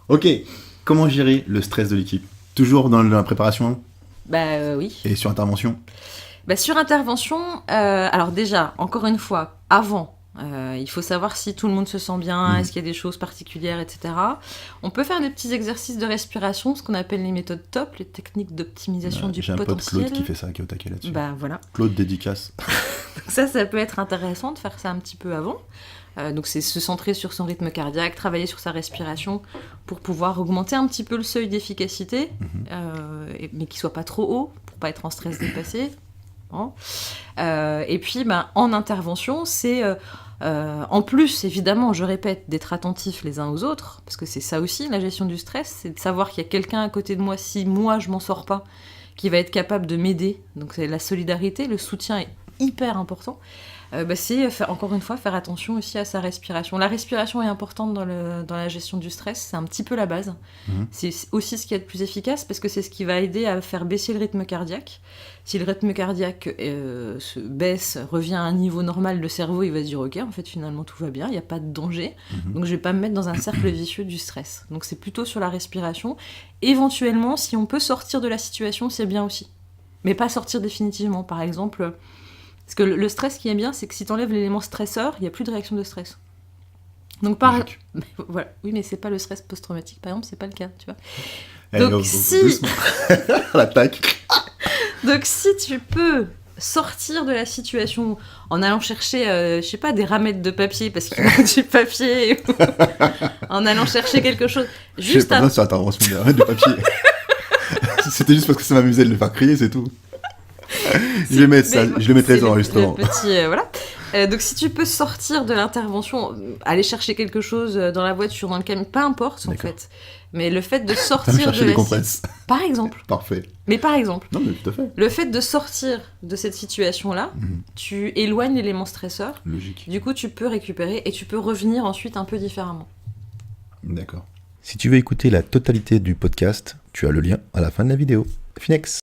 Ok, comment gérer le stress de l'équipe? Toujours dans la préparation Oui. et sur intervention? Sur intervention, alors déjà, encore une fois, avant, il faut savoir si tout le monde se sent bien, est-ce qu'il y a des choses particulières, etc. On peut faire des petits exercices de respiration, ce qu'on appelle les méthodes TOP, les techniques d'optimisation du J'ai un pote potentiel. Claude qui fait ça, qui est au taquet là-dessus. Voilà. Claude dédicace. Ça peut être intéressant de faire ça un petit peu avant. Donc c'est se centrer sur son rythme cardiaque, travailler sur sa respiration pour pouvoir augmenter un petit peu le seuil d'efficacité, mais qu'il soit pas trop haut pour pas être en stress dépassé. Bon. Et puis en intervention, c'est en plus évidemment, je répète, d'être attentif les uns aux autres, parce que c'est ça aussi la gestion du stress, c'est de savoir qu'il y a quelqu'un à côté de moi, si moi je m'en sors pas, qui va être capable de m'aider. Donc c'est la solidarité, le soutien est hyper important. C'est encore une fois faire attention aussi à sa respiration. La respiration est importante dans la gestion du stress, c'est un petit peu la base. C'est aussi ce qui est le plus efficace parce que c'est ce qui va aider à faire baisser le rythme cardiaque. Si le rythme cardiaque se baisse, revient à un niveau normal, le cerveau il va se dire ok, en fait finalement tout va bien, il n'y a pas de danger, donc je vais pas me mettre dans un cercle vicieux du stress. Donc c'est plutôt sur la respiration. Éventuellement, si on peut sortir de la situation, c'est bien aussi. Mais pas sortir définitivement, par exemple. Parce que le stress qui est bien, c'est que si tu enlèves l'élément stresseur, il n'y a plus de réaction de stress. Donc voilà. Oui, mais c'est pas le stress post-traumatique, par exemple, c'est pas le cas, tu vois. Donc si l'attaque. Donc si tu peux sortir de la situation en allant chercher, je sais pas, des ramettes de papier parce qu'il manque du papier, ou en allant chercher quelque chose. J'ai pas besoin sur intervention des ramettes de papier. C'était juste parce que ça m'amusait de le faire crier, c'est tout. Je le mettrai dans l'enregistrement. Donc si tu peux sortir de l'intervention, aller chercher quelque chose dans la voiture, dans le camion, peu importe en fait. Mais le fait de sortir de la situation, par exemple. Parfait. Mais par exemple. Non mais tout à fait. Le fait de sortir de cette situation-là, tu éloignes l'élément stresseur. Logique. Du coup, tu peux récupérer et tu peux revenir ensuite un peu différemment. D'accord. Si tu veux écouter la totalité du podcast, tu as le lien à la fin de la vidéo. Finex.